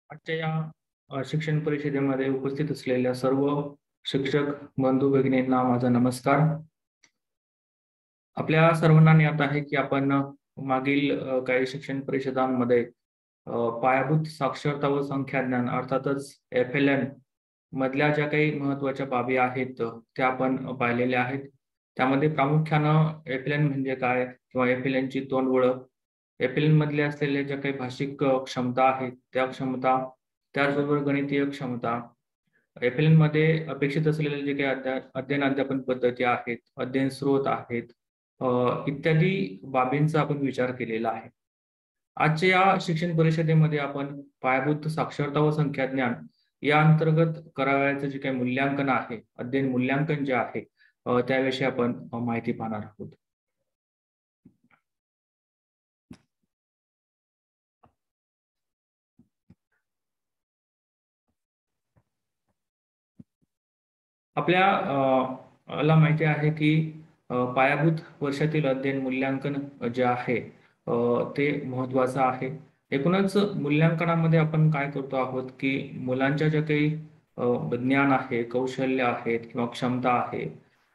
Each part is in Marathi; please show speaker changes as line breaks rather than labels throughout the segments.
आजच्या या शिक्षण परिषदेमध्ये उपस्थित असलेल्या सर्व शिक्षक बंधू भगिनींना माझा नमस्कार. आपल्या सर्वांना ज्ञात आहे की आपण मागील काही शिक्षण परिषदांमध्ये पायाभूत साक्षरता व संख्याज्ञान अर्थातच FLN मधल्या ज्या काही महत्त्वाच्या बाबी आहेत त्या आपण पाहिलेल्या आहेत. त्यामध्ये प्रामुख्यानं FLN म्हणजे काय किंवा FLN ची तोंडओळख, FLN मधले असलेल्या ज्या काही भाषिक क्षमता आहेत त्या क्षमता, त्याचबरोबर गणितीय क्षमता, FLN मध्ये अपेक्षित असलेले जे काही अध्ययन अध्यापन पद्धती आहेत, अध्ययन स्रोत आहेत, इत्यादी बाबींचा आपण विचार केलेला आहे. आजच्या या शिक्षण परिषदेमध्ये आपण पायाभूत साक्षरता व संख्याज्ञान या अंतर्गत करावयाचं जे काही मूल्यांकन आहे, अध्ययन मूल्यांकन जे आहे, त्याविषयी आपण माहिती पाहणार आहोत. आपल्याला माहिती आहे की पायाभूत वर्षातील अध्ययन मूल्यांकन जे आहे ते महत्वाचं आहे. एकूणच मूल्यांकनामध्ये आपण काय करतो आहोत की मुलांच्या ज्या काही ज्ञान आहे, कौशल्य आहेत किंवा क्षमता आहे,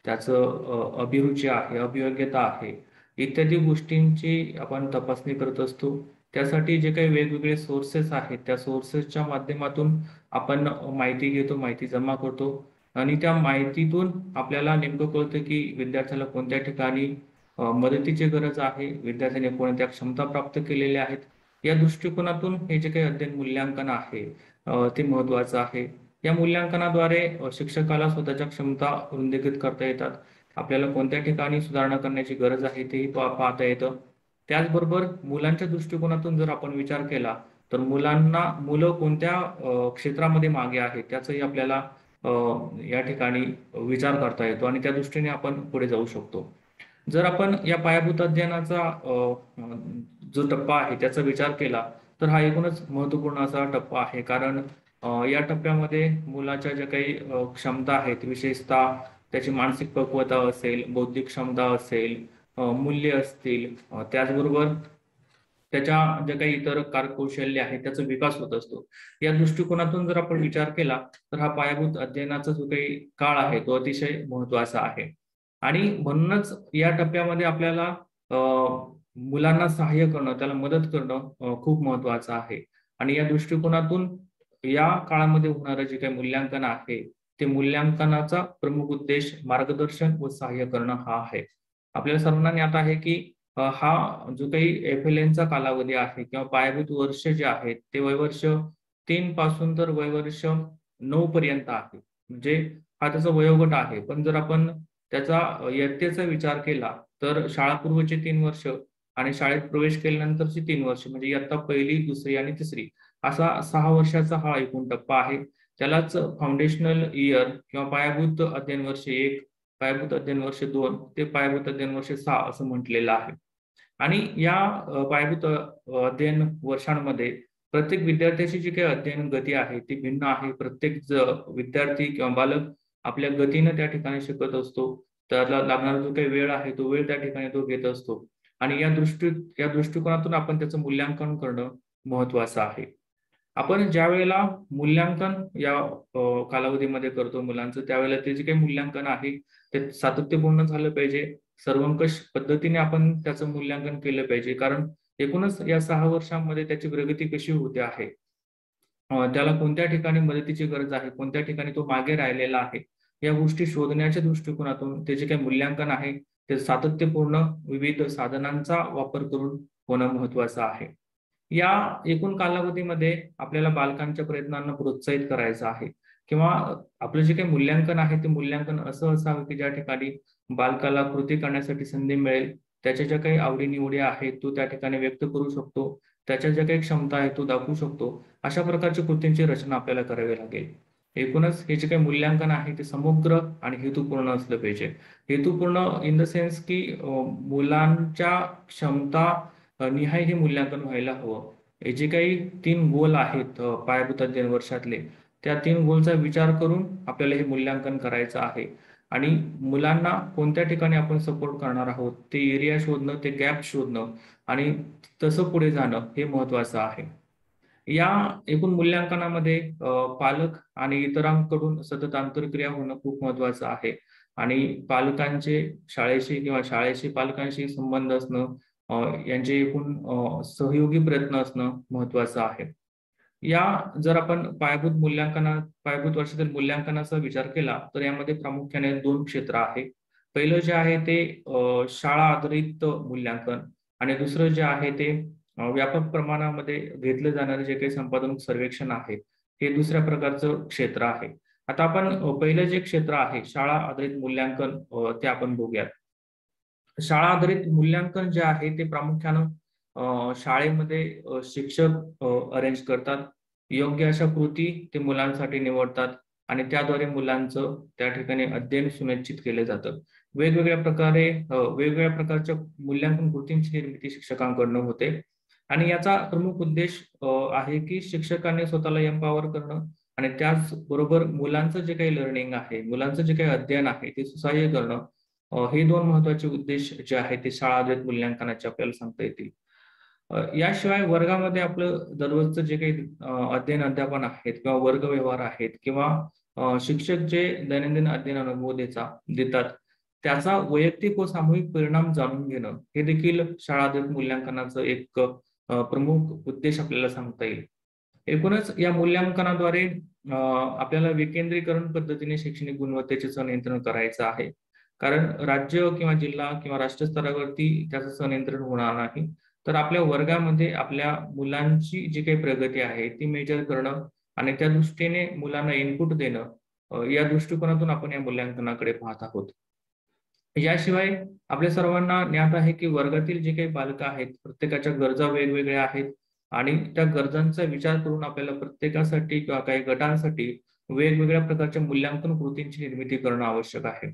त्याचं अभिरुची आहे, अभियोग्यता आहे, इत्यादी गोष्टींची आपण तपासणी करत असतो. त्यासाठी जे काही वेगवेगळे सोर्सेस आहेत त्या सोर्सेसच्या माध्यमातून आपण माहिती घेतो, माहिती जमा करतो आणि त्या माहितीतून आपल्याला नेमकं कळतं की विद्यार्थ्याला कोणत्या ठिकाणी मदतीची गरज आहे, विद्यार्थ्याने कोणत्या क्षमता प्राप्त केलेल्या आहेत. या दृष्टिकोनातून हे जे काही अध्ययन मूल्यांकन आहे ते महत्वाचं आहे. या मूल्यांकनाद्वारे शिक्षकाला स्वतःच्या क्षमता वृद्धिंगत करता येतात. आपल्याला कोणत्या ठिकाणी सुधारणा करण्याची गरज आहे तेही पाहता येतं. त्याचबरोबर मुलांच्या दृष्टिकोनातून जर आपण विचार केला तर मुलं कोणत्या क्षेत्रामध्ये मागे आहेत त्याचंही आपल्याला या ठिकाणी विचार करता येतो आणि त्या दृष्टीने आपण पुढे जाऊ शकतो. जर आपण या पायाभूत अध्ययनाचा जो टप्पा आहे त्याचा विचार केला तर हा एकूणच महत्वपूर्ण असा टप्पा आहे. कारण या टप्प्यामध्ये मुलाच्या ज्या काही क्षमता आहेत, विशेषतः त्याची मानसिक पक्वता असेल, बौद्धिक क्षमता असेल, मूल्य असतील, त्याचबरोबर त्याच्या ज्या काही इतर कार्यकौशल्य आहे त्याचा विकास होत असतो. या दृष्टिकोनातून जर आपण विचार केला तर हा पायाभूत अध्ययनाचा जो काही काळ आहे तो अतिशय महत्वाचा आहे. आणि म्हणूनच या टप्प्यामध्ये आपल्याला मुलांना सहाय्य करणं, त्याला मदत करणं खूप महत्वाचं आहे. आणि या दृष्टिकोनातून या काळामध्ये होणारं जे काही मूल्यांकन आहे ते मूल्यांकनाचा प्रमुख उद्देश मार्गदर्शन व सहाय्य करणं हा आहे. आपल्याला सर्वांना ज्ञात आहे की हा जो काही FLNचा कालावधी आहे किंवा पायाभूत वर्ष जे आहेत ते वयवर्ष 3 पासून तर वयवर्ष 9 पर्यंत आहे. म्हणजे हा त्याचा वयोगट आहे. पण जर आपण त्याचा इयत्तेचा विचार केला तर शाळापूर्वचे 3 वर्ष आणि शाळेत प्रवेश केल्यानंतरची 3 वर्ष म्हणजे इयत्ता पहिली, दुसरी आणि तिसरी असा 6 वर्षाचा हा एकूण टप्पा आहे. त्यालाच फाउंडेशनल इयर किंवा पायाभूत अध्ययन वर्ष 1, पायाभूत अध्ययन वर्ष 2 ते पायाभूत अध्ययन वर्ष 6 असं म्हटलेलं आहे. आणि या पायाभूत अध्ययन वर्षांमध्ये प्रत्येक विद्यार्थ्याची जी काही अध्ययन गती आहे ती भिन्न आहे. प्रत्येक विद्यार्थी किंवा बालक आपल्या गतीनं त्या ठिकाणी शिकत असतो. त्याला लागणारा जो काही वेळ आहे तो वेळ त्या ठिकाणी तो घेत असतो. आणि या दृष्टिकोनातून आपण त्याचं मूल्यांकन करणं महत्वाचं आहे. आपण ज्या वेळेला मूल्यांकन या कालावधीमध्ये करतो मुलांचं, त्यावेळेला ते जे काही मूल्यांकन आहे ते सातत्यपूर्ण झालं पाहिजे. सर्वंकष पद्धतीने आपण त्याचं मूल्यांकन केलं पाहिजे. कारण एकूणच या 6 वर्षांमध्ये त्याची प्रगती कशी होते आहे, त्याला कोणत्या ठिकाणी मदतीची गरज आहे, कोणत्या ठिकाणी तो मागे राहिलेला आहे, या गोष्टी शोधण्याच्या दृष्टिकोनातून ते जे काही मूल्यांकन आहे ते सातत्यपूर्ण विविध साधनांचा वापर करून होणं महत्वाचं आहे. या एकूण कालावधीमध्ये आपल्याला बालकांच्या प्रयत्नांना प्रोत्साहित करायचं आहे किंवा आपलं जे काही मूल्यांकन आहे ते मूल्यांकन असं असावं की ज्या ठिकाणी बालकाला कृती करण्यासाठी संधी मिळेल, त्याच्या ज्या काही आवडीनिवडी आहेत तो त्या ठिकाणी व्यक्त करू शकतो, त्याच्या ज्या काही क्षमता आहेत तो दाखवू शकतो, अशा प्रकारच्या कृतींची रचना आपल्याला करावी लागेल. एकूणच हे जे काही मूल्यांकन आहे ते समग्र आणि हेतुपूर्ण असलं पाहिजे. हेतुपूर्ण इन द सेन्स की मुलांच्या क्षमता निहाय हे मूल्यांकन व्हायला हवं. हे जे काही 3 गोल आहेत पायाभूत अध्ययन वर्षातले, त्या 3 गोलचा विचार करून आपल्याला हे मूल्यांकन करायचं आहे. आणि मुलांना कोणत्या ठिकाणी आपण सपोर्ट करणार आहोत ते एरिया शोधणं, ते गॅप शोधणं आणि तसं पुढे जाणं हे महत्वाचं आहे. या एकूण मूल्यांकनामध्ये पालक आणि इतरांकडून सतत आंतरक्रिया होणं खूप महत्वाचं आहे आणि पालकांचे शाळेशी किंवा शाळेशी पालकांशी संबंध असणं, यांचे एकूण सहयोगी प्रयत्न असणं महत्वाचं आहे. या जर आपण पायाभूत वर्षातील मूल्यांकनाचा विचार केला तर यामध्ये प्रामुख्याने 2 क्षेत्र आहे. पहिलं जे आहे ते शाळा आधारित मूल्यांकन आणि दुसरं जे आहे ते व्यापक प्रमाणामध्ये घेतलं जाणारे जे काही संपादन सर्वेक्षण आहे, हे दुसऱ्या प्रकारचं क्षेत्र आहे. आता आपण पहिलं जे क्षेत्र आहे शाळा आधारित मूल्यांकन, ते आपण बघूयात. शाळा आधारित मूल्यांकन जे आहे ते प्रामुख्यानं शाळेमध्ये शिक्षक अरेंज करतात. योग्य अशा कृती ते मुलांसाठी निवडतात आणि त्याद्वारे मुलांचं त्या ठिकाणी अध्ययन सुनिश्चित केलं जातं. वेगवेगळ्या प्रकारच्या मूल्यांकन कृतींची निर्मिती शिक्षकांकडून होते आणि याचा प्रमुख उद्देश आहे की शिक्षकांनी स्वतःला एम्पॉवर करणं आणि त्याचबरोबर मुलांचं जे काही लर्निंग आहे, मुलांचं जे काही अध्ययन आहे ते सुसह्य करणं, हे 2 महत्त्वाचे उद्देश जे आहेत ते शाळा आधारित मूल्यांकनाचे आपल्याला सांगता येतील. याशिवाय वर्गामध्ये आपलं दररोजचं जे काही अध्ययन अध्यापन आहेत किंवा वर्ग व्यवहार आहेत किंवा शिक्षक जे दैनंदिन अध्ययन अनुभव देतात, त्याचा वैयक्तिक व सामूहिक परिणाम जाणून घेणं, हे देखील शाळा आधारित मूल्यांकनाचं एक प्रमुख उद्देश आपल्याला सांगता येईल. एकूणच या मूल्यांकनाद्वारे आपल्याला विकेंद्रीकरण पद्धतीने शैक्षणिक गुणवत्तेचे संनियंत्रण करायचं आहे. कारण राज्य किंवा जिल्हा किंवा राष्ट्र स्तरावरती त्याचं संनियंत्रण होणार नाही. तर आपल्या वर्गामध्ये आपल्या मुलांची जी काही प्रगती आहे ती मेजर करणं आणि त्या दृष्टीने मुलांना इनपुट देणं, या दृष्टिकोनातून आपण या मूल्यांकनाकडे पाहत आहोत. याशिवाय आपल्या सर्वांना ज्ञात आहे की वर्गातील जे काही बालकं आहेत, प्रत्येकाच्या गरजा वेगवेगळ्या आहेत आणि त्या गरजांचा विचार करून आपल्याला प्रत्येकासाठी किंवा काही गटांसाठी वेगवेगळ्या प्रकारच्या मूल्यांकन कृतींची निर्मिती करणं आवश्यक आहे.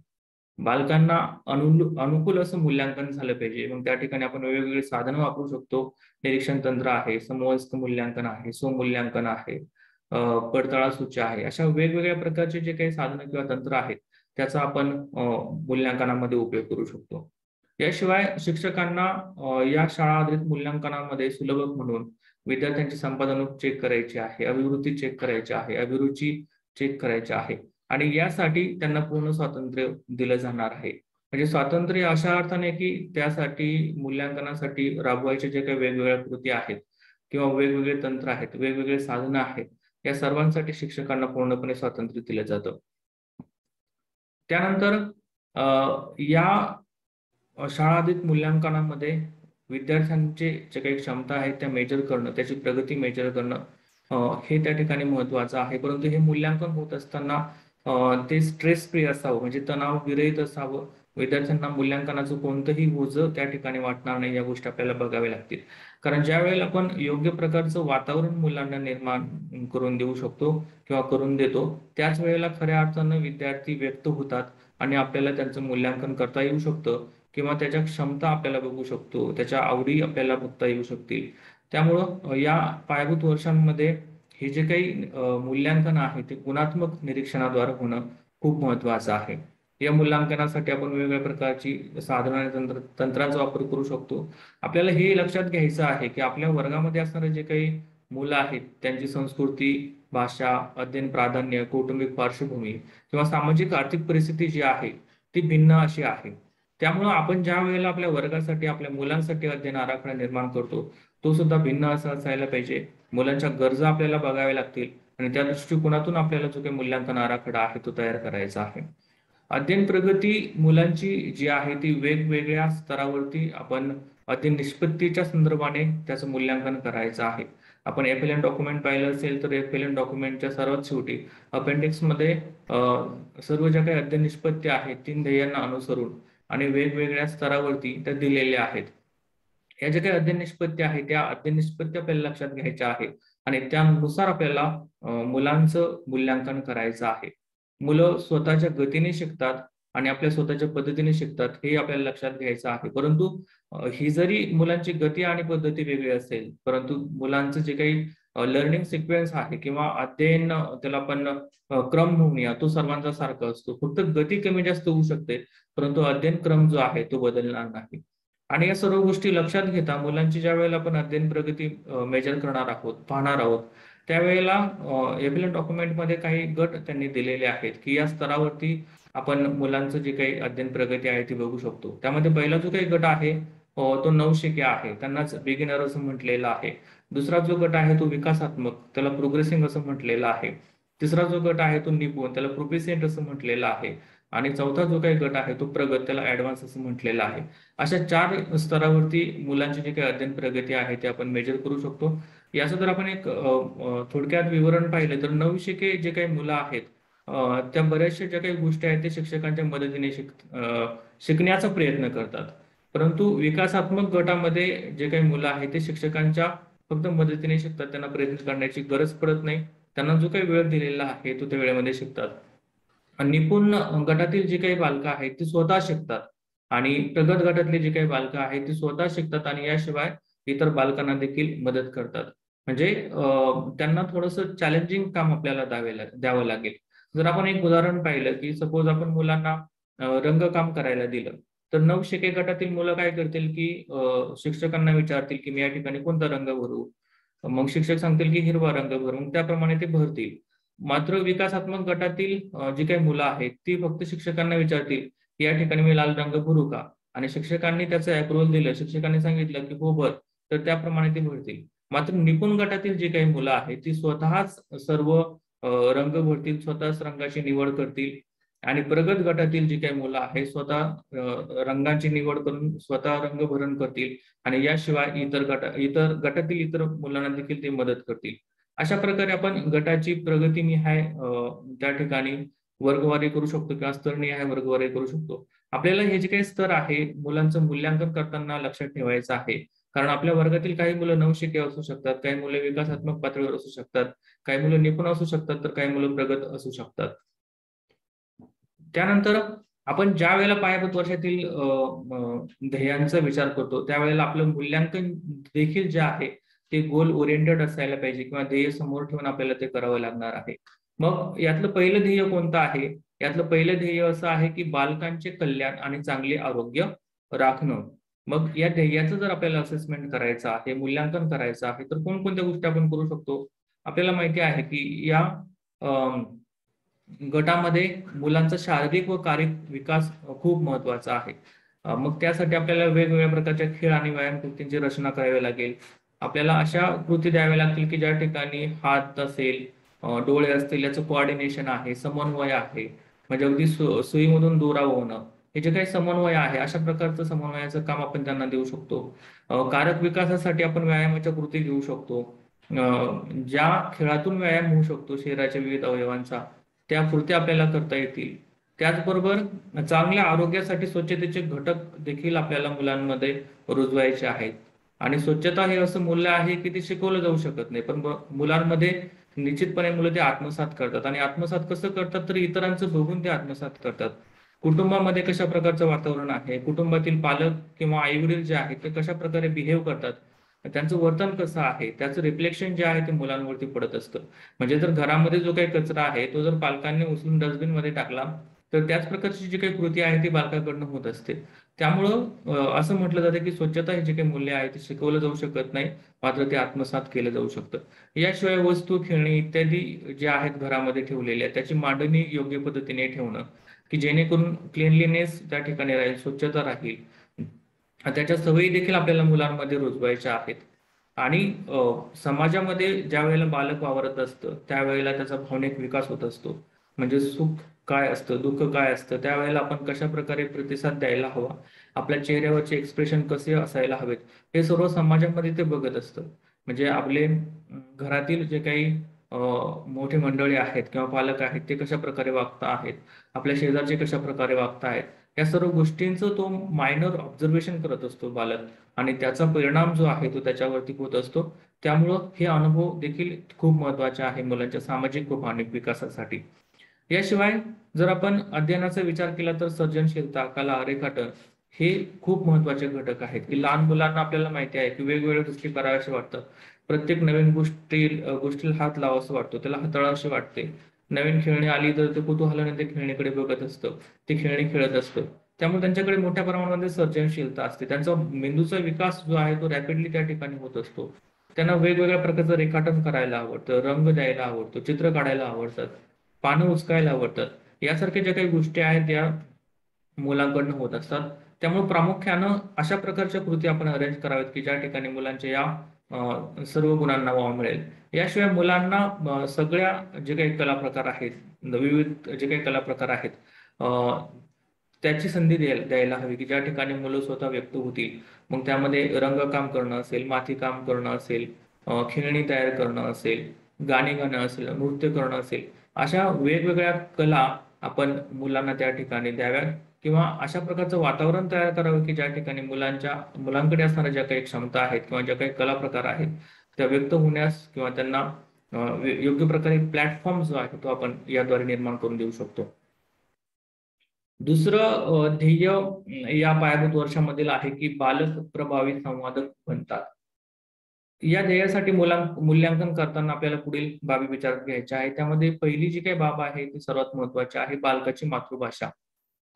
बालकांना अनुकूल असं मूल्यांकन झालं पाहिजे. मग त्या ठिकाणी आपण वेगवेगळी साधनं वापरू शकतो. निरीक्षण तंत्र आहे, समवयस्क मूल्यांकन आहे, स्वमूल्यांकन आहे, पडताळा सूची आहे. अशा वेगवेगळ्या प्रकारचे जे काही साधनं किंवा तंत्र आहेत, त्याचा आपण मूल्यांकनामध्ये उपयोग करू शकतो. याशिवाय शिक्षकांना या शाळा आधारित मूल्यांकनामध्ये सुलभक म्हणून विद्यार्थ्यांची संपादन चेक करायची आहे, अभिवृत्ती चेक करायची आहे, अभिरुची चेक करायची आहे आणि यासाठी त्यांना पूर्ण स्वातंत्र्य दिलं जाणार आहे. म्हणजे स्वातंत्र्य अशा अर्थाने की त्यासाठी मूल्यांकनासाठी राबवायचे जे काही वेगवेगळ्या कृती आहेत किंवा वेगवेगळे तंत्र आहेत, वेगवेगळे साधनं आहेत, या सर्वांसाठी शिक्षकांना पूर्णपणे स्वातंत्र्य दिलं जातं. त्यानंतर या शाळा आधारित मूल्यांकनामध्ये विद्यार्थ्यांचे जे काही क्षमता आहेत त्या मेजर करणं, त्याची प्रगती मेजर करणं, हे त्या ठिकाणी महत्वाचं आहे. परंतु हे मूल्यांकन होत असताना ते स्ट्रेस फ्री असावं, म्हणजे तणाव विरहित असावं. विद्यार्थ्यांना मूल्यांकनाचं कोणतंही ओझं त्या ठिकाणी वाटणार नाही, या गोष्टी आपल्याला बघाव्या लागतील. कारण ज्या वेळेला आपण योग्य प्रकारचं वातावरण मुलांना निर्माण करून देऊ शकतो किंवा करून देतो, त्याच वेळेला खऱ्या अर्थानं विद्यार्थी व्यक्त होतात आणि आपल्याला त्यांचं मूल्यांकन करता येऊ शकतं किंवा त्याच्या क्षमता आपल्याला बघू शकतो, त्याच्या आवडी आपल्याला बघता येऊ शकतील. त्यामुळं या पायाभूत वर्षांमध्ये हे जे काही मूल्यांकन आहे ते गुणात्मक निरीक्षणाद्वारे होणं खूप महत्वाचं आहे. या मूल्यांकनासाठी आपण वेगवेगळ्या प्रकारची साधनं आणि तंत्रांचा वापर करू शकतो. आपल्याला हे लक्षात घ्यायचं आहे की आपल्या वर्गामध्ये असणारे जे काही मुलं आहेत त्यांची संस्कृती, भाषा, अध्ययन प्राधान्य, कौटुंबिक पार्श्वभूमी किंवा सामाजिक आर्थिक परिस्थिती जी आहे ती भिन्न अशी आहे. त्यामुळं आपण ज्या वेळेला आपल्या वर्गासाठी, आपल्या मुलांसाठी अध्ययन आराखडा निर्माण करतो, तो सुद्धा भिन्न असा असायला पाहिजे. मुलांच्या गरजा आपल्याला बघाव्या लागतील आणि त्या दृष्टिकोनातून आपल्याला जो काही मूल्यांकन आराखडा आहे तो तयार करायचा आहे. अध्ययन प्रगती मुलांची जी आहे ती वेगवेगळ्या स्तरावरती आपण अध्ययन निष्पत्तीच्या संदर्भाने त्याचं मूल्यांकन करायचं आहे. आपण FLN डॉक्युमेंट पाहिलं असेल तर FLN डॉक्युमेंटच्या सर्वात शेवटी अपेंडिक्समध्ये सर्व ज्या काही अध्ययन निष्पत्ती आहेत 3 ध्येयांना अनुसरून आणि वेगवेगळ्या स्तरावरती त्या दिलेल्या आहेत. या ज्या काही अध्ययन निष्पत्ती आहेत त्या अध्ययन निष्पत्ती आपल्याला लक्षात घ्यायच्या आहेत आणि त्यानुसार आपल्याला मुलांचं मूल्यांकन करायचं आहे. मुलं स्वतःच्या गतीने शिकतात आणि आपल्या स्वतःच्या पद्धतीने शिकतात हे आपल्याला लक्षात घ्यायचं आहे. परंतु ही जरी मुलांची गती आणि पद्धती वेगळी असेल, परंतु मुलांचं जे काही लर्निंग सिक्वेन्स आहे किंवा अध्ययन, त्याला आपण क्रम म्हणूया, तो सर्वांचा सारखा असतो. फक्त गती कमी जास्त होऊ शकते, परंतु अध्ययन क्रम जो आहे तो बदलणार नाही. आणि या सर्व गोष्टी लक्षात घेता मुलांची ज्या वेळेला आपण अध्ययन प्रगती मेजर करणार आहोत, पाहणार आहोत, त्यावेळेला एबिलंट डॉक्युमेंटमध्ये काही गट त्यांनी दिलेले आहेत की या स्तरावरती आपण मुलांचं जे काही अध्ययन प्रगती आहे ती बघू शकतो. त्यामध्ये पहिला जो काही गट आहे तो नवशिके आहे, त्यांनाच बिगिनर असं म्हटलेलं आहे. दुसरा जो गट आहे तो विकासात्मक, त्याला प्रोग्रेसिंग असं म्हटलेलं आहे. तिसरा जो गट आहे तो निपुण, त्याला प्रोफिशियंट असं म्हटलेलं आहे. आणि चौथा जो काही गट आहे तो प्रगत, त्याला ऍडव्हान्स असं म्हटलेलं आहे. अशा 4 स्तरावरती मुलांची जी काही अध्ययन प्रगती आहे ते आपण मेजर करू शकतो. याचं जर आपण एक थोडक्यात विवरण पाहिलं तर नवशिके जे काही मुलं आहेत त्या बऱ्याचशा ज्या काही गोष्टी आहेत ते शिक्षकांच्या मदतीने शिकण्याचा प्रयत्न करतात. परंतु विकासात्मक गटामध्ये जे काही मुलं आहेत ते शिक्षकांच्या फक्त मदतीने शिकतात, त्यांना प्रयत्न करण्याची गरज पडत नाही. त्यांना जो काही वेळ दिलेला आहे तो त्या वेळेमध्ये शिकतात. निपुण गटातील जी काही बालकं आहेत ती स्वतः शिकतात आणि प्रगत गटातली जी काही बालकं आहेत ती स्वतः शिकतात आणि याशिवाय इतर बालकांना देखील मदत करतात. म्हणजे त्यांना थोडंसं चॅलेंजिंग काम आपल्याला द्यावं लागेल. जर आपण एक उदाहरण पाहिलं की सपोज आपण मुलांना रंगकाम करायला दिलं, तर नवशिके गटातील मुलं काय करतील की शिक्षकांना विचारतील की मी या ठिकाणी कोणता रंग भरू. मग शिक्षक सांगतील की हिरवा रंग भर, मग त्याप्रमाणे ते भरतील. मात्र विकासात्मक गटातील जी काही मुलं आहेत ती फक्त शिक्षकांना विचारतील की या ठिकाणी मी लाल रंग भरू का, आणि शिक्षकांनी त्याचं अप्रुव्हल दिलं, शिक्षकांनी सांगितलं की हो भर, तर त्याप्रमाणे ते भरतील. मात्र निपुण गटातील जी काही मुलं आहेत ती स्वतःच सर्व रंग भरतील, स्वतःच रंगाची निवड करतील. आणि प्रगत गटातील जी काही मुलं आहेत स्वतः रंगाची निवड करून स्वतः रंगभरण करतील आणि याशिवाय इतर गटातील इतर मुलांना देखील ते मदत करतील. अशा प्रकारे आपण गटाची प्रगतीनिहाय त्या ठिकाणी वर्गवारी करू शकतो किंवा स्तरनिहाय वर्गवारी करू शकतो. आपल्याला हे जे काही स्तर आहे मुलांचं मूल्यांकन करताना लक्षात ठेवायचं आहे. कारण आपल्या वर्गातील काही मुलं नवशिके असू शकतात, काही मुले विकासात्मक पातळीवर असू शकतात, काही मुलं निपुण असू शकतात, तर काही मुलं प्रगत असू शकतात. त्यानंतर आपण ज्या वेळेला पायाभूत वर्षातील ध्येयांचा विचार करतो त्यावेळेला आपलं मूल्यांकन देखील जे आहे ते गोल ओरिएंटेड असायला पाहिजे किंवा ध्येय समोर ठेवून आपल्याला ते करावं लागणार आहे. मग यातलं पहिलं ध्येय कोणतं आहे? यातलं पहिलं ध्येय असं आहे की बालकांचे कल्याण आणि चांगले आरोग्य राखणं. मग या ध्येयाचं जर आपल्याला असेसमेंट करायचं आहे, मूल्यांकन करायचं आहे, तर कोणकोणत्या गोष्टी आपण करू शकतो? आपल्याला माहिती आहे की या गटामध्ये मुलांचा शारीरिक व कायिक विकास खूप महत्वाचा आहे. मग त्यासाठी आपल्याला वेगवेगळ्या प्रकारच्या खेळ आणि व्यायाम कृतींची रचना करावी लागेल. आपल्याला अशा कृती द्याव्या लागतील की ज्या ठिकाणी हात असेल, डोळे असतील, याचं कोऑर्डिनेशन आहे, समन्वय आहे. म्हणजे अगदी सुईमधून दोरा होणं, हे जे काही समन्वय आहे अशा प्रकारचं समन्वयाचं काम आपण त्यांना देऊ शकतो. कारक विकासासाठी आपण व्यायामाच्या कृती घेऊ शकतो. ज्या खेळातून व्यायाम होऊ शकतो शरीराच्या विविध अवयवांचा, त्या कृती आपल्याला करता येतील. त्याचबरोबर चांगल्या आरोग्यासाठी स्वच्छतेचे घटक देखील आपल्याला मुलांमध्ये रुजवायचे आहेत. आणि स्वच्छता हे असं मूल्य आहे की ते शिकवलं जाऊ शकत नाही, पण मुलांमध्ये निश्चितपणे मुलं ते आत्मसात करतात. आणि आत्मसात कसं करतात तर इतरांचं बघून ते आत्मसात करतात. कुटुंबामध्ये कशा प्रकारचं वातावरण आहे, कुटुंबातील पालक किंवा आई वडील जे आहेत ते कशा प्रकारे बिहेव करतात, त्यांचं वर्तन कसं आहे, त्याचं रिफ्लेक्शन जे आहे ते मुलांवरती पडत असतं. म्हणजे जर घरामध्ये जो काही कचरा आहे तो जर पालकांनी उचलून डस्टबिन मध्ये टाकला तर त्याच प्रकारची जी काही कृती आहे ती बालकाकडनं होत असते. त्यामुळं असं म्हटलं जातं की स्वच्छता हे जे काही मूल्य आहे ते शिकवलं जाऊ शकत नाही, मात्र ते आत्मसात केलं जाऊ शकतं. याशिवाय वस्तू, खेळणी इत्यादी जे आहेत घरामध्ये ठेवलेल्या त्याची मांडणी योग्य पद्धतीने ठेवणं, की जेणेकरून क्लिनलीनेस त्या ठिकाणी राहील, स्वच्छता राहील. त्याच्या सवयी देखील आपल्याला मुलांमध्ये रुजवायच्या आहेत. आणि समाजामध्ये ज्या वेळेला बालक वावरत असतं त्यावेळेला त्याचा भावनिक विकास होत असतो. म्हणजे सुख काय असतं, दुःख काय असतं, त्यावेळेला आपण कशा प्रकारे प्रतिसाद द्यायला हवा, आपल्या चेहऱ्यावरचे एक्सप्रेशन कसे असायला हवेत, हे सर्व समाजामध्ये ते बघत असतं. म्हणजे आपले घरातील जे काही मोठे मंडळी आहेत किंवा पालक आहेत ते कशा प्रकारे वागता आहेत, आपल्या शेजारचे कशा प्रकारे वागता आहेत, या सर्व गोष्टींचं तो मायनर ऑब्झर्वेशन करत असतो बालक. आणि त्याचा परिणाम जो आहे तो त्याच्यावरती होत असतो. त्यामुळं हे अनुभव देखील खूप महत्वाचे आहे मुलांच्या सामाजिक व भावनिक विकासासाठी. याशिवाय जर आपण अध्ययनाचा विचार केला तर सर्जनशीलता, कला, रेखाटन हे खूप महत्वाचे घटक आहेत. की लहान मुलांना आपल्याला माहिती आहे की वेगवेगळ्या गोष्टी कराव्याशा वाटतात. प्रत्येक नवीन गोष्टीला हात लावावा वाटतो, त्याला हाताळावीशी वाटते. नवीन खेळणी आली तर ते कुतूहलाने ते खेळणीकडे बघत असतं, ते खेळणी खेळत असतं. त्यामुळे त्यांच्याकडे मोठ्या प्रमाणामध्ये सर्जनशीलता असते. त्यांचा मेंदूचा विकास जो आहे तो रॅपिडली त्या ठिकाणी होत असतो. त्यांना वेगवेगळ्या प्रकारचं रेखाटन करायला आवडतं, रंग द्यायला आवडतो, चित्र काढायला आवडतात, पानं उचकायला आवडतात. यासारख्या ज्या काही गोष्टी आहेत या मुलांकडनं होत असतात. त्यामुळे प्रामुख्यानं अशा प्रकारच्या कृती आपण अरेंज कराव्यात की ज्या ठिकाणी मुलांच्या या सर्व गुणांना वाव मिळेल. याशिवाय मुलांना सगळ्या जे काही कला प्रकार आहेत, विविध जे काही कला प्रकार आहेत, त्याची संधी द्यायला हवी की ज्या ठिकाणी मुलं स्वतः व्यक्त होतील. मग त्यामध्ये रंगकाम करणं असेल, माती काम करणं असेल, खेळणी तयार करणं असेल, गाणी गाणं असेल, नृत्य करणं असेल, अशा वेगवेगळ्या कला आपण मुलांना त्या ठिकाणी द्याव्यात किंवा अशा प्रकारचं वातावरण तयार करावं की ज्या ठिकाणी मुलांकडे असणाऱ्या ज्या काही क्षमता आहेत किंवा ज्या काही कला प्रकार आहेत त्या व्यक्त होण्यास किंवा त्यांना योग्य प्रकारे प्लॅटफॉर्म जो आहे तो आपण याद्वारे निर्माण करून देऊ शकतो. दुसरं ध्येय या पायाभूत वर्षामधील आहे की बालक प्रभावी संवादक बनतात. या ध्येयासाठी मूल्यांकन करताना आपल्याला पुढील बाबी विचारात घ्यायच्या आहे. त्यामध्ये पहिली जी काही बाब आहे ती सर्वात महत्वाची आहे, बालकाची मातृभाषा.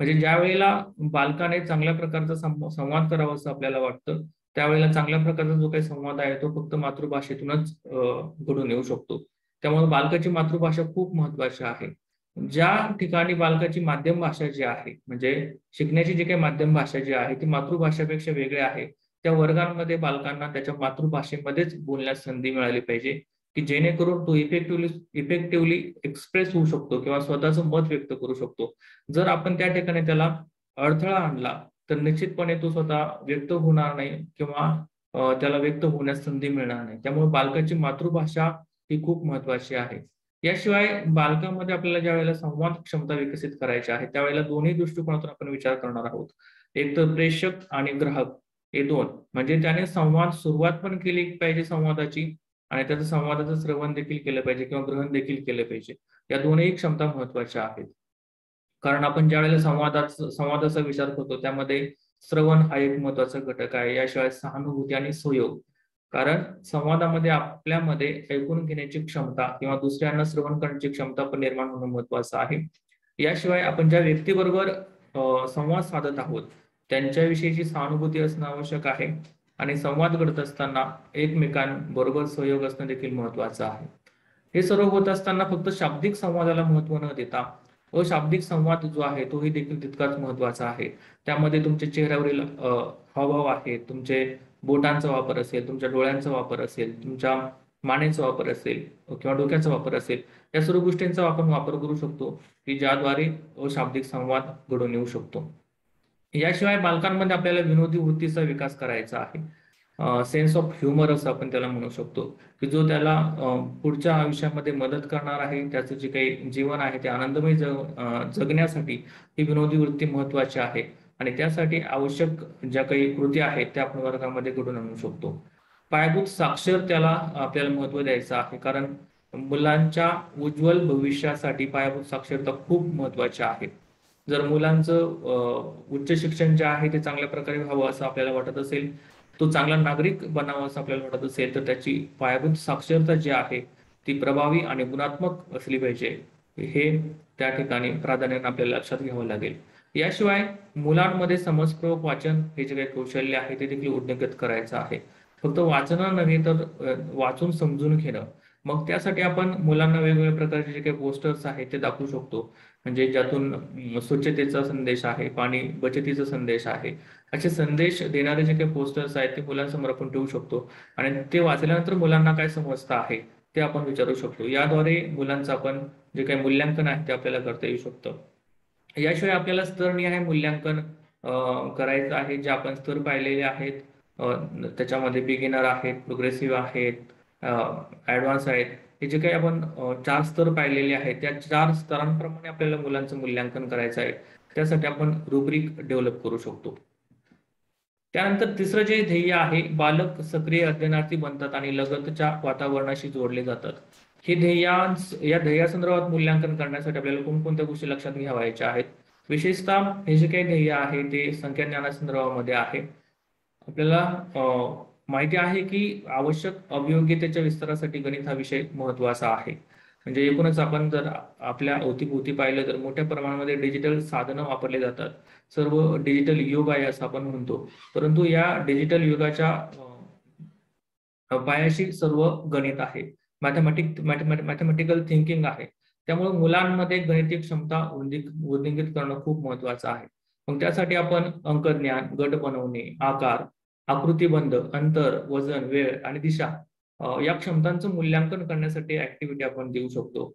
म्हणजे ज्या वेळेला बालकाने चांगल्या प्रकारचा संवाद करावा असं आपल्याला वाटतं, त्यावेळेला चांगल्या प्रकारचा जो काही संवाद आहे तो फक्त मातृभाषेतूनच घडून येऊ शकतो. त्यामुळे बालकाची मातृभाषा खूप महत्वाची आहे. ज्या ठिकाणी बालकाची माध्यम भाषा जी आहे, म्हणजे शिकण्याची जी काही माध्यम भाषा जी आहे ती मातृभाषेपेक्षा वेगळी आहे, त्या वर्गांमध्ये बालकांना त्याच्या मातृभाषेमध्येच बोलण्यास संधी मिळाली पाहिजे की जेणेकरून तो इफेक्टिव्हली एक्सप्रेस होऊ शकतो किंवा स्वतःचं मत व्यक्त करू शकतो. जर आपण त्या ठिकाणी त्याला अडथळा आणला तर निश्चितपणे तो स्वतः व्यक्त होणार नाही किंवा त्याला व्यक्त होण्यास संधी मिळणार नाही. त्यामुळे बालकाची मातृभाषा ही खूप महत्वाची आहे. याशिवाय बालकांमध्ये आपल्याला ज्या वेळेला संवाद क्षमता विकसित करायची आहे त्यावेळेला दोन्ही दृष्टिकोनातून आपण विचार करणार आहोत. एक तर प्रेषक आणि ग्राहक हे दोन, म्हणजे त्याने सुरुवात पण केली पाहिजे संवादाची आणि त्याचं संवादाचं श्रवण देखील केलं पाहिजे किंवा ग्रहण देखील केलं पाहिजे. या दोनही क्षमता महत्वाच्या आहेत. कारण आपण ज्या वेळेला संवादाचा विचार करतो त्यामध्ये श्रवण हा एक महत्वाचा घटक आहे. याशिवाय सहानुभूती आणि सहयोग, कारण संवादामध्ये आपल्यामध्ये ऐकून घेण्याची क्षमता किंवा दुसऱ्यांना श्रवण करण्याची क्षमता पण निर्माण होणं महत्वाचं आहे. याशिवाय आपण ज्या व्यक्तीबरोबर संवाद साधत आहोत त्यांच्याविषयीची सहानुभूती असणं आवश्यक आहे आणि संवाद घडत असताना एकमेकांबरोबर सहयोग असणं देखील महत्वाचं आहे. हे सर्व होत असताना फक्त शाब्दिक संवादाला महत्व न देता अशाब्दिक संवाद जो आहे तोही देखील तितकाच महत्वाचा आहे. त्यामध्ये तुमच्या चेहऱ्यावरील हावभाव आहेत, तुमचे बोटांचा वापर असेल, तुमच्या डोळ्यांचा वापर असेल, तुमच्या मानेचा वापर असेल किंवा डोक्याचा वापर असेल, या सर्व गोष्टींचा आपण वापर करू शकतो की ज्याद्वारे अशाब्दिक संवाद घडून येऊ शकतो. याशिवाय बालकांमध्ये आपल्याला विनोदी वृत्तीचा विकास करायचा आहे. सेन्स ऑफ ह्युमर असं आपण त्याला म्हणू शकतो की जो त्याला पुढच्या आयुष्यामध्ये मदत करणार आहे. त्याचं जे काही जीवन आहे ते आनंदमय जगण्यासाठी ही विनोदी वृत्ती महत्वाची आहे आणि त्यासाठी आवश्यक ज्या काही कृती आहेत त्या आपण वर्गामध्ये घडून आणू शकतो. पायाभूत साक्षर त्याला आपल्याला महत्व द्यायचं आहे, कारण मुलांच्या उज्ज्वल भविष्यासाठी पायाभूत साक्षरता खूप महत्वाची आहे. जर मुलांचं उच्च शिक्षण जे आहे ते चांगल्या प्रकारे व्हावं असं आपल्याला वाटत असेल, तो चांगला नागरिक बनावा असं आपल्याला वाटत असेल, तर त्याची पायाभूत साक्षरता जी आहे ती प्रभावी आणि गुणात्मक असली पाहिजे. हे त्या ठिकाणी प्राधान्याने आपल्याला लक्षात घ्यावं लागेल. याशिवाय मुलांमध्ये समजपूर्वक वाचन हे जे काही कौशल्य आहे ते देखील उन्नत करायचं आहे. फक्त वाचन नव्हे तर वाचून समजून घेणं. मग त्यासाठी आपण मुलांना वेगवेगळ्या प्रकारचे जे काही पोस्टर्स आहेत ते दाखवू शकतो, म्हणजे ज्यातून स्वच्छतेचा संदेश आहे, पाणी बचतीचा संदेश आहे, असे संदेश देणारे जे काही पोस्टर्स आहेत ते मुलांसमोर आपण ठेवू शकतो आणि ते वाचल्यानंतर मुलांना काय समजतं आहे ते आपण विचारू शकतो. याद्वारे मुलांचं आपण जे काही मूल्यांकन आहे ते आपल्याला करता येऊ शकतं. याशिवाय आपल्याला स्तरनिहाय मूल्यांकन करायचं आहे. जे आपण स्तर पाहिलेले आहेत त्याच्यामध्ये बिगिनर आहेत, प्रोग्रेसिव्ह आहेत, ऍडव्हान्स आहेत. हे जे काही आपण 4 स्तर पाहिलेले आहेत त्या 4 स्तरांप्रमाणे आपल्याला मुलांचं मूल्यांकन करायचं आहे. त्यासाठी आपण रुब्रिक डेव्हलप करू शकतो. त्यानंतर तिसरं जे ध्येय आहे, बालक सक्रिय अध्ययनार्थी बनतात आणि लगतच्या वातावरणाशी जोडले जातात. हे या ध्येयासंदर्भात मूल्यांकन करण्यासाठी आपल्याला कोणकोणत्या गोष्टी लक्षात घ्यावायच्या आहेत. विशेषतः हे जे काही ध्येय आहे ते संख्या ज्ञानासंदर्भामध्ये आहे. आपल्याला माहिती आहे की आवश्यक अभियोग्यतेच्या विस्तारासाठी गणित हा विषय महत्वाचा आहे. म्हणजे एकूणच आपण जर आपल्या अवतीभोवती पाहिलं तर मोठ्या प्रमाणामध्ये डिजिटल साधनं वापरले जातात. सर्व डिजिटल युग आहे असं आपण म्हणतो. परंतु या डिजिटल युगाच्या पायाशी सर्व गणित आहे, मॅथमॅटिकल थिंकिंग आहे. त्यामुळे मुलांमध्ये गणिती क्षमता वृद्धिंगित करणं खूप महत्वाचं आहे. मग त्यासाठी आपण अंकज्ञान, गट बनवणे, आकार, आकृतिबंध, अंतर, वजन, वेळ आणि दिशा या क्षमतांचं मूल्यांकन करण्यासाठी ऍक्टिव्हिटी आपण देऊ शकतो.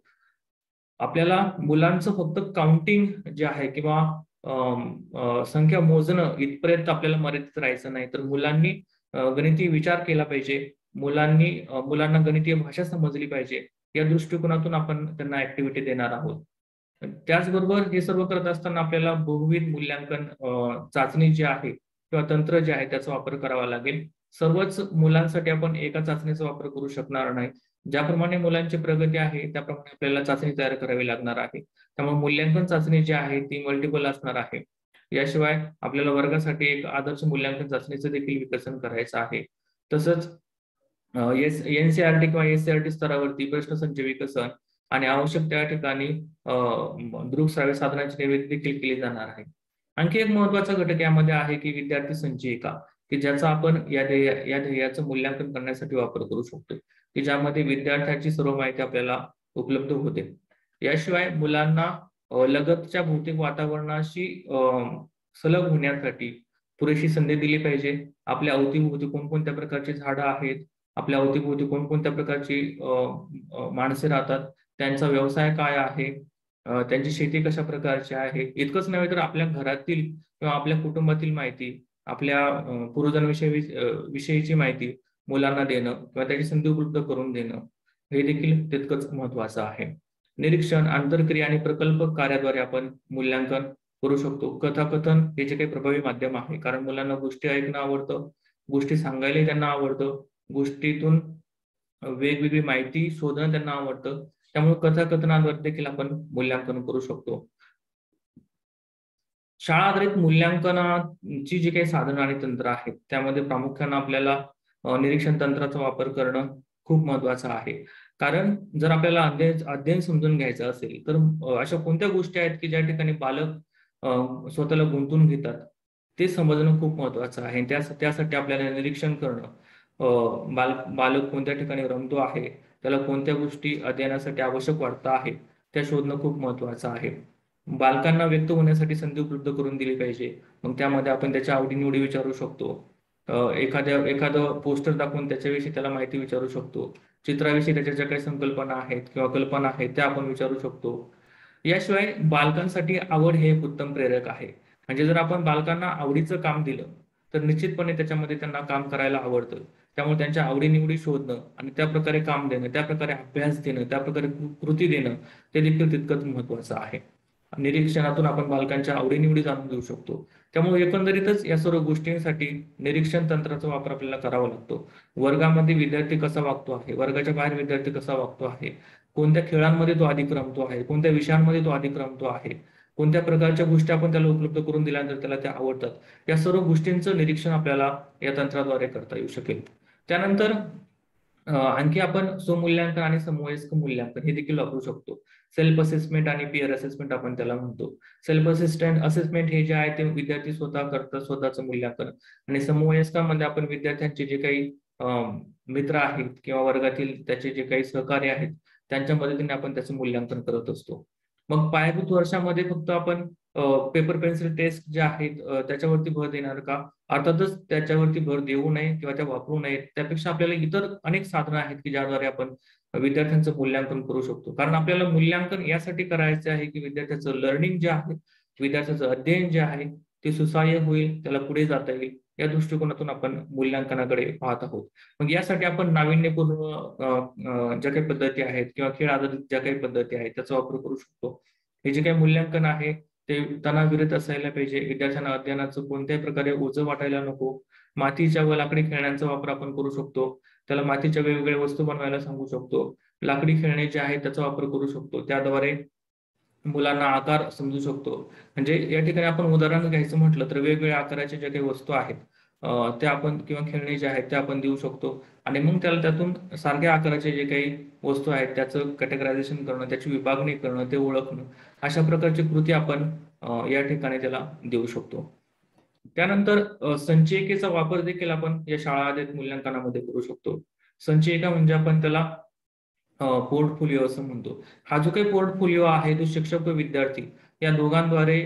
आपल्याला मुलांचं फक्त काउंटिंग जे आहे किंवा संख्या मोजणं इथपर्यंत आपल्याला मर्यादित राहायचं नाही, तर मुलांनी गणितीय विचार केला पाहिजे. मुलांना गणितीय भाषा समजली पाहिजे. या दृष्टिकोनातून आपण त्यांना ऍक्टिव्हिटी देणार आहोत. त्याचबरोबर हे सर्व करत असताना आपल्याला बहुविध मूल्यांकन चाचणी जी आहे किंवा तंत्र जे आहे त्याचा वापर करावा लागेल. सर्वच मुलांसाठी आपण एका चाचणीचा वापर करू शकणार नाही. ज्याप्रमाणे मुलांची प्रगती आहे त्याप्रमाणे आपल्याला चाचणी तयार करावी लागणार आहे. त्यामुळे मूल्यांकन चाचणी जी आहे ती मल्टिपल असणार आहे. याशिवाय आपल्याला वर्गासाठी एक आदर्श मूल्यांकन चाचणीचं देखील विकसन करायचं आहे. तसंच एनसीआरटी किंवा एससीआरटी स्तरावरती प्रश्नसंच विकसन आणि आवश्यक त्या ठिकाणी दृकश्राव्य साधनांची निर्मिती देखील केली जाणार आहे. आणखी एक महत्वाचा घटक यामध्ये आहे की विद्यार्थी संचयिका, की ज्याचा आपण या ध्येयाचं मूल्यांकन करण्यासाठी वापर करू शकतो, की ज्यामध्ये विद्यार्थ्यांची सर्व माहिती आपल्याला उपलब्ध होते. याशिवाय मुलांना लगतच्या भौतिक वातावरणाशी सलग होण्यासाठी पुरेशी संधी दिली पाहिजे. आपल्या अवतीभोवती कोणकोणत्या प्रकारची झाडं आहेत, आपल्या अवतीभोवती कोणकोणत्या प्रकारची माणसे राहतात, त्यांचा व्यवसाय काय आहे, त्यांची शेती कशा प्रकारची आहे, इतकंच नव्हे तर आपल्या घरातील किंवा आपल्या कुटुंबातील माहिती, आपल्या विषयीची माहिती मुलांना देणं किंवा त्याची संधी उपलब्ध करून देणं हे देखील तितकंच महत्वाचं आहे. निरीक्षण, आंतरक्रिया आणि प्रकल्प कार्याद्वारे आपण मूल्यांकन करू शकतो. कथाकथन हे जे काही प्रभावी माध्यम आहे, कारण मुलांना गोष्टी ऐकणं आवडतं, गोष्टी सांगायलाही त्यांना आवडतं, गोष्टीतून वेगवेगळी माहिती शोधणं त्यांना आवडतं. त्यामुळे कथाकथनाद्वारे देखील आपण मूल्यांकन करू शकतो. शाळा आधारित मूल्यांकनाची जी काही साधनं आणि तंत्र आहेत त्यामध्ये प्रामुख्यानं आपल्याला निरीक्षण तंत्राचा वापर करणं खूप महत्वाचं आहे. कारण जर आपल्याला अध्ययन समजून घ्यायचं असेल तर अशा कोणत्या गोष्टी आहेत की ज्या ठिकाणी बालक स्वतःला गुंतवून घेतात ते समजणं खूप महत्वाचं आहे. त्यासाठी आपल्याला निरीक्षण करणं, बालक कोणत्या ठिकाणी रमतो आहे, त्याला कोणत्या गोष्टी अध्ययनासाठी आवश्यक वाटत आहे त्या शोधणं खूप महत्वाचं आहे. बालकांना व्यक्त होण्यासाठी संधी उपलब्ध करून दिली पाहिजे. मग त्यामध्ये आपण त्याच्या आवडीनिवडी विचारू शकतो. एखादं पोस्टर दाखवून त्याच्याविषयी त्याला माहिती विचारू शकतो. चित्राविषयी त्याच्या ज्या काही संकल्पना आहेत किंवा कल्पना आहेत त्या आपण विचारू शकतो. याशिवाय बालकांसाठी आवड हे एक उत्तम प्रेरक आहे. म्हणजे जर आपण बालकांना आवडीचं काम दिलं तर निश्चितपणे त्याच्यामध्ये त्यांना काम करायला आवडतं. त्यामुळे त्यांच्या आवडीनिवडी शोधणं आणि त्या प्रकारे काम देणं, त्या प्रकारे अभ्यास देणं, त्या प्रकारे कृती देणं ते देखील तितकंच महत्वाचं आहे. निरीक्षणातून आपण बालकांच्या आवडीनिवडी जाणून घेऊ शकतो. त्यामुळे एकंदरीतच या सर्व गोष्टींसाठी निरीक्षण तंत्राचा वापर आपल्याला करावा लागतो. वर्गामध्ये विद्यार्थी कसा वागतो आहे, वर्गाच्या बाहेर विद्यार्थी कसा वागतो आहे, कोणत्या खेळांमध्ये तो अधिक रमतो आहे, कोणत्या विषयांमध्ये तो अधिक रमतो आहे, कोणत्या प्रकारच्या गोष्टी आपण त्याला उपलब्ध करून दिल्यानंतर त्याला त्या आवडतात, या सर्व गोष्टींचं निरीक्षण आपल्याला या तंत्राद्वारे करता येऊ शकेल. त्यानंतर आणखी आपण स्वमूल्यांकन आणि समवयस्क मूल्यांकन हे देखील वापरू शकतो. सेल्फ असेसमेंट आणि पिअर असेसमेंट आपण त्याला म्हणतो. सेल्फ असेसमेंट हे जे आहे ते विद्यार्थी स्वतः करतात स्वतःचं मूल्यांकन, आणि समवयस्कांमध्ये आपण विद्यार्थ्यांचे जे काही मित्र आहेत किंवा वर्गातील त्याचे जे काही सहकारी आहेत त्यांच्या मदतीने आपण त्याचं मूल्यांकन करत असतो. मग पायाभूत वर्षामध्ये फक्त आपण पेपर पेन्सिल टेस्ट जे आहेत त्याच्यावरती भर देणार का? अर्थातच त्याच्यावरती भर देऊ नये किंवा त्या वापरू नयेत. त्यापेक्षा आपल्याला इतर अनेक साधनं आहेत की ज्याद्वारे आपण विद्यार्थ्यांचं मूल्यांकन करू शकतो. कारण आपल्याला मूल्यांकन यासाठी करायचं आहे की विद्यार्थ्याचं लर्निंग जे आहे, विद्यार्थ्याचं अध्ययन जे आहे ते सुसह्य होईल, त्याला पुढे जाता येईल, या दृष्टिकोनातून आपण मूल्यांकनाकडे पाहत आहोत. मग यासाठी आपण नाविन्यपूर्ण ज्या काही पद्धती आहेत किंवा खेळ आधारित ज्या काही पद्धती आहेत त्याचा वापर करू शकतो. हे जे काही मूल्यांकन आहे ते तणावविरहित असायला पाहिजे. विद्यार्थ्यांना अध्ययनाचं कोणत्याही प्रकारे ओझं वाटायला नको. मातीच्या व लाकडी खेळण्यांचा वापर आपण करू शकतो. त्याला मातीच्या वेगवेगळ्या वस्तू बनवायला सांगू शकतो. लाकडी खेळणे जे आहेत त्याचा वापर करू शकतो. त्याद्वारे मुलांना आकार समजू शकतो. म्हणजे या ठिकाणी आपण उदाहरण घ्यायचं म्हटलं तर वेगवेगळ्या आकाराच्या ज्या काही वस्तू आहेत ते आपण किंवा खेळणी जे आहेत ते आपण देऊ शकतो आणि मग त्याला त्यातून सारख्या आकाराचे जे काही वस्तू आहेत त्याचं कॅटेगरायझेशन करणं, त्याची विभागणी करणं, ते ओळखणं, अशा प्रकारची कृती आपण या ठिकाणी त्याला देऊ शकतो. त्यानंतर संचयिकेचा वापर देखील आपण या शाळा आधारित मूल्यांकनामध्ये करू शकतो. संचयिका म्हणजे आपण त्याला पोर्टफोलिओ असं म्हणतो. हा जो काही पोर्टफोलिओ आहे तो शिक्षक व विद्यार्थी या दोघांद्वारे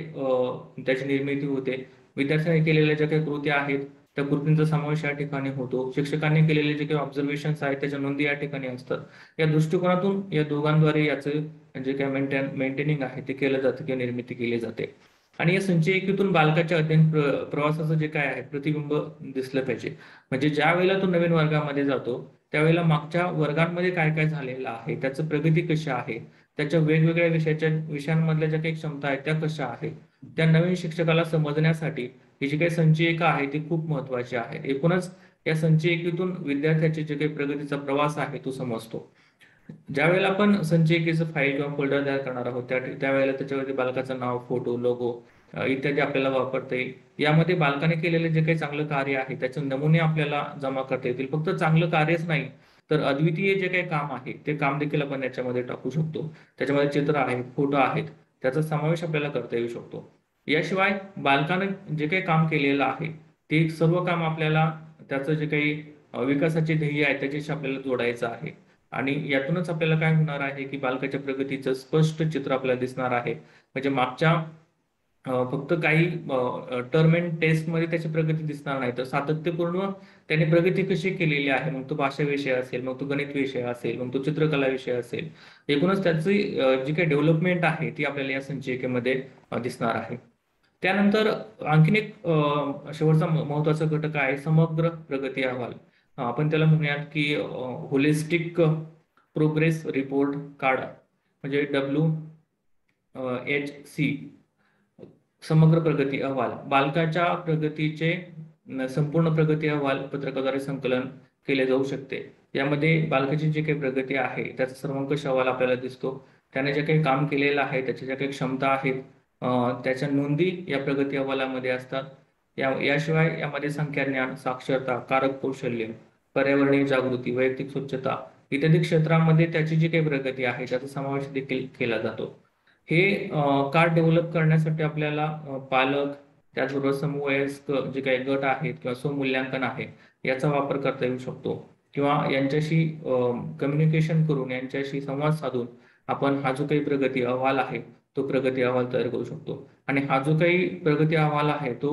त्याची निर्मिती होते. विद्यार्थ्यांनी केलेल्या ज्या काही कृती आहेत त्या कृतींचा समावेश या ठिकाणी होतो. शिक्षकांनी केलेले जे काही ऑब्झर्वेशन्स आहेत त्याच्या नोंदी या ठिकाणी असतात. या दृष्टिकोनातून या दोघांद्वारे याचं जे काही मेंटेनिंग आहे ते केलं जातं किंवा निर्मिती केली जाते. आणि या संचयिकेतून बालकाच्या अध्ययन प्रवासाचं जे काय आहे प्रतिबिंब दिसलं पाहिजे. म्हणजे ज्या वेळेला तो नवीन वर्गामध्ये जातो त्यावेळेला मागच्या वर्गांमध्ये काय काय झालेलं आहे, त्याचं प्रगती कशी आहे, त्याच्या वेगवेगळ्या विषयांमधल्या ज्या काही क्षमता आहेत त्या कशा आहेत, त्या नवीन शिक्षकाला समजण्यासाठी ही जी काही संचयिका आहे ती खूप महत्वाची आहे. एकूणच या संचयिकेतून विद्यार्थ्याचे जे काही प्रगतीचा प्रवास आहे तो समजतो. ज्या वेळेला आपण संचयिकेचं फाईल किंवा फोल्डर तयार करणार आहोत त्यावेळेला त्याच्यावरती बालकाचं नाव, फोटो, लोगो इत्यादी आपल्याला वापरता येईल. यामध्ये बालकाने केलेले जे काही चांगलं कार्य आहे त्याचे नमुने आपल्याला जमा करता येतील. फक्त चांगलं कार्यच नाही तर अद्वितीय जे काही काम आहे ते काम देखील आपण याच्यामध्ये टाकू शकतो. त्याच्यामध्ये चित्र आहेत, फोटो आहेत, त्याचा समावेश आपल्याला करता येऊ शकतो. याशिवाय बालकानं जे काही काम केलेलं आहे ते सर्व काम आपल्याला त्याचं जे काही विकासाचे ध्येय आहे त्याच्याशी आपल्याला जोडायचं आहे. आणि यातूनच आपल्याला काय होणार आहे की बालकाच्या प्रगतीचं स्पष्ट चित्र आपल्याला दिसणार आहे. म्हणजे मागच्या फक्त काही टर्म अँड टेस्ट मध्ये त्याची प्रगती दिसणार नाही तर सातत्यपूर्ण त्याने प्रगती कशी केलेली आहे. मग तो भाषा विषय असेल, मग तो गणित विषय असेल, मग तो चित्रकला विषय असेल, एकूणच त्याची जी काही डेव्हलपमेंट आहे ती आपल्याला या संचयिकेमध्ये दिसणार आहे. त्यानंतर आणखीन एक शेवटचा महत्वाचा घटक आहे समग्र प्रगती अहवाल. आपण त्याला म्हणूयात की होलिस्टिक प्रोग्रेस रिपोर्ट कार्ड म्हणजे WHC. समग्र प्रगती अहवाल बालकाच्या प्रगतीचे संपूर्ण प्रगती अहवाल पत्रकाद्वारे संकलन केले जाऊ शकते. यामध्ये बालकाची जी काही प्रगती आहे त्याचा सर्वंकष अहवाल आपल्याला दिसतो. त्याने जे काही काम केलेलं आहे त्याच्या ज्या काही क्षमता आहेत त्याच्या नोंदी या प्रगती अहवालामध्ये असतात. याशिवाय यामध्ये संख्याज्ञान, साक्षरता, कारक कौशल्य, पर्यावरणीय जागृती, वैयक्तिक स्वच्छता इत्यादी क्षेत्रामध्ये त्याची जी काही प्रगती आहे त्याचा समावेश देखील केला जातो. हे कार्ड डेव्हलप करण्यासाठी आपल्याला पालक त्याचबरोबर समवयस्क जे काही गट आहेत किंवा स्वमूल्यांकन आहे याचा वापर करता येऊ शकतो किंवा यांच्याशी कम्युनिकेशन करून यांच्याशी संवाद साधून आपण हा जो काही प्रगती अहवाल आहे तो प्रगती अहवाल तयार करू शकतो. आणि हा जो काही प्रगती अहवाल आहे तो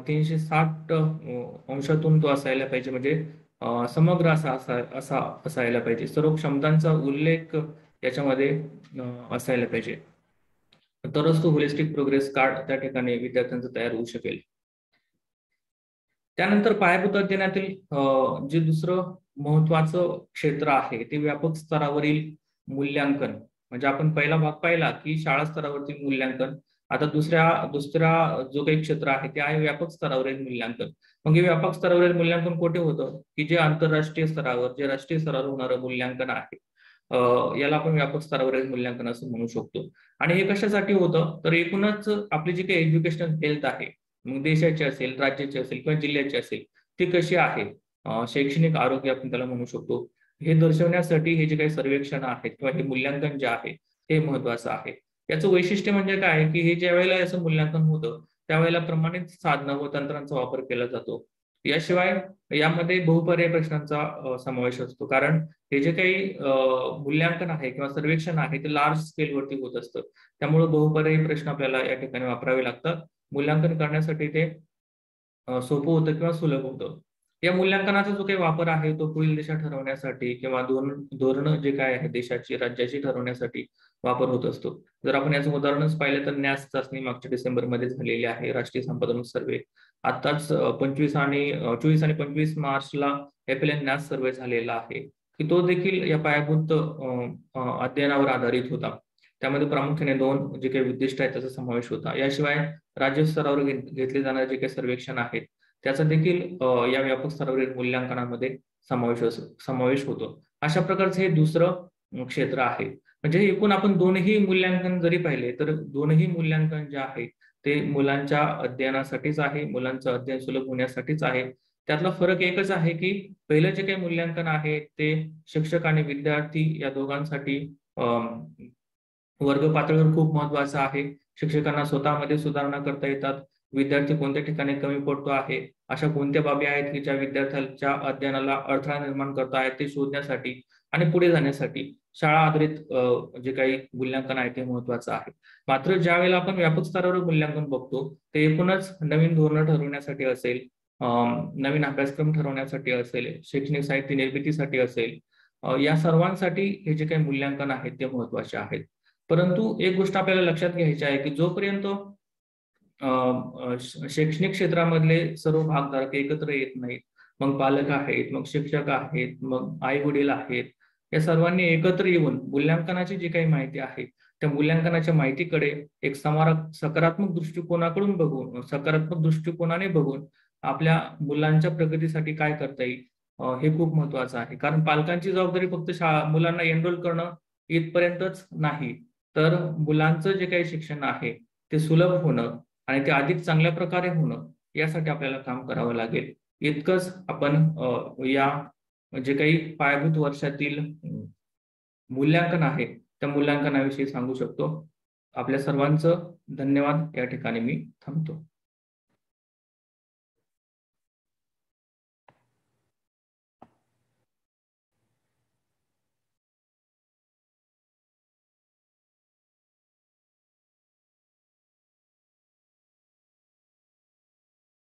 360 अंशातून तो असायला पाहिजे. म्हणजे समग्र असा असायला पाहिजे. सर्व क्षमतांचा उल्लेख याच्यामध्ये असायला पाहिजे. तरच तो होलिस्टिक प्रोग्रेस कार्ड त्या ठिकाणी विद्यार्थ्यांचं तयार होऊ शकेल. त्यानंतर पायाभूत अध्ययनातील जे दुसरं महत्वाचं क्षेत्र आहे ते व्यापक स्तरावरील मूल्यांकन. म्हणजे आपण पहिला भाग पाहिला की शाळा स्तरावरती मूल्यांकन. आता दुसरा जो काही क्षेत्र आहे ते आहे व्यापक स्तरावरील मूल्यांकन. मग हे व्यापक स्तरावरील मूल्यांकन कुठे होतं की जे आंतरराष्ट्रीय स्तरावर, जे राष्ट्रीय स्तरावर होणारं मूल्यांकन आहे याला आपण व्यापक स्तरावरील मूल्यांकन असं म्हणू शकतो. आणि हे कशासाठी होतं तर एकूणच आपली जी काही एज्युकेशनल हेल्थ आहे मग देशाची असेल, राज्याची असेल किंवा जिल्ह्याची असेल ती कशी आहे, शैक्षणिक आरोग्य आपण त्याला म्हणू शकतो, हे दर्शवण्यासाठी हे जे काही सर्वेक्षण आहेत किंवा हे मूल्यांकन जे आहे हे महत्वाचं आहे. याचं वैशिष्ट्य म्हणजे काय की हे ज्या वेळेला याचं मूल्यांकन होतं त्यावेळेला प्रमाणित साधनं व तंत्रांचा वापर केला जातो. याशिवाय यामध्ये बहुपर्याय प्रश्नांचा समावेश असतो. कारण हे जे काही मूल्यांकन आहे किंवा सर्वेक्षण आहे ते लार्ज स्केलवरती होत असतं. त्यामुळे बहुपर्यायी प्रश्न आपल्याला या ठिकाणी वापरावे लागतात. मूल्यांकन करण्यासाठी ते सोपं होतं किंवा सुलभ होतं. या मूल्यांकनाचा जो काही वापर आहे तो पुढील दिशा ठरवण्यासाठी किंवा धोरण जे काय आहे देशाची, राज्याची ठरवण्यासाठी वापर होत असतो. जर आपण याचं उदाहरणच पाहिलं तर न्यास चाचणी मागच्या डिसेंबरमध्ये झालेली आहे. राष्ट्रीय संपादन सर्वे आताच 24 आणि 25 मार्चला FLN न्यास सर्वे झालेला आहे की तो देखील या पायाभूत अध्ययनावर आधारित होता. त्यामध्ये प्रामुख्याने 2 जे काही उद्दिष्ट आहेत त्याचा समावेश होता. याशिवाय राज्य स्तरावर घेतले जाणारे जे काही सर्वेक्षण आहेत त्याचा देखील या व्यापक स्तरावरील मूल्यांकनामध्ये समावेश होतो. अशा प्रकारचे हे दुसरं क्षेत्र आहे. म्हणजे एकूण आपण दोन्ही मूल्यांकन जरी पाहिले तर दोन्ही मूल्यांकन जे आहे ते मुलांच्या अध्ययनासाठीच आहे, मुलांचं अध्ययन सुलभ होण्यासाठीच आहे. त्यातला फरक एकच आहे की पहिलं जे काही मूल्यांकन आहे ते शिक्षक आणि विद्यार्थी या दोघांसाठी वर्ग पातळीवर खूप महत्वाचं आहे. शिक्षकांना स्वतःमध्ये सुधारणा करता येतात. विद्यार्थी कोणत्या ठिकाणी कमी पडतो आहे, अशा कोणत्या बाबी आहेत की ज्या विद्यार्थ्यांच्या अध्ययनाला अडथळा निर्माण करत आहेत ते शोधण्यासाठी आणि पुढे जाण्यासाठी शाळा आधारित जे काही मूल्यांकन आहे ते महत्वाचं आहे. मात्र ज्या वेळेला आपण व्यापक स्तरावर मूल्यांकन बघतो ते एकूणच नवीन धोरणं ठरवण्यासाठी असेल, नवीन अभ्यासक्रम ठरवण्यासाठी असेल, शैक्षणिक साहित्य निर्मितीसाठी असेल, या सर्वांसाठी हे जे काही मूल्यांकन आहे ते महत्वाचे आहेत. परंतु एक गोष्ट आपल्याला लक्षात घ्यायची आहे की जोपर्यंत शैक्षणिक क्षेत्रामधले सर्व भागधारक एकत्र येत नाहीत, मग पालक आहेत, मग शिक्षक आहेत, मग आई वडील आहेत, या सर्वांनी एकत्र येऊन मूल्यांकनाची जी काही माहिती आहे त्या मूल्यांकनाच्या माहितीकडे एक सकारात्मक दृष्टिकोनाकडून बघून, सकारात्मक दृष्टिकोनाने बघून आपल्या मुलांच्या प्रगतीसाठी काय करता येईल हे खूप महत्वाचं आहे. कारण पालकांची जबाबदारी फक्त मुलांना एनरोल करणं इथपर्यंतच नाही, तर मुलांचं जे काही शिक्षण आहे ते सुलभ होणं आणि ते अधिक चांगल्या प्रकारे होणं यासाठी आपल्याला काम करावं लागेल. इतकंच आपण या जे काही पायाभूत वर्षातील मूल्यांकन आहे त्या मूल्यांकनाविषयी सांगू शकतो. आपल्या सर्वांचं धन्यवाद. या ठिकाणी मी थांबतो.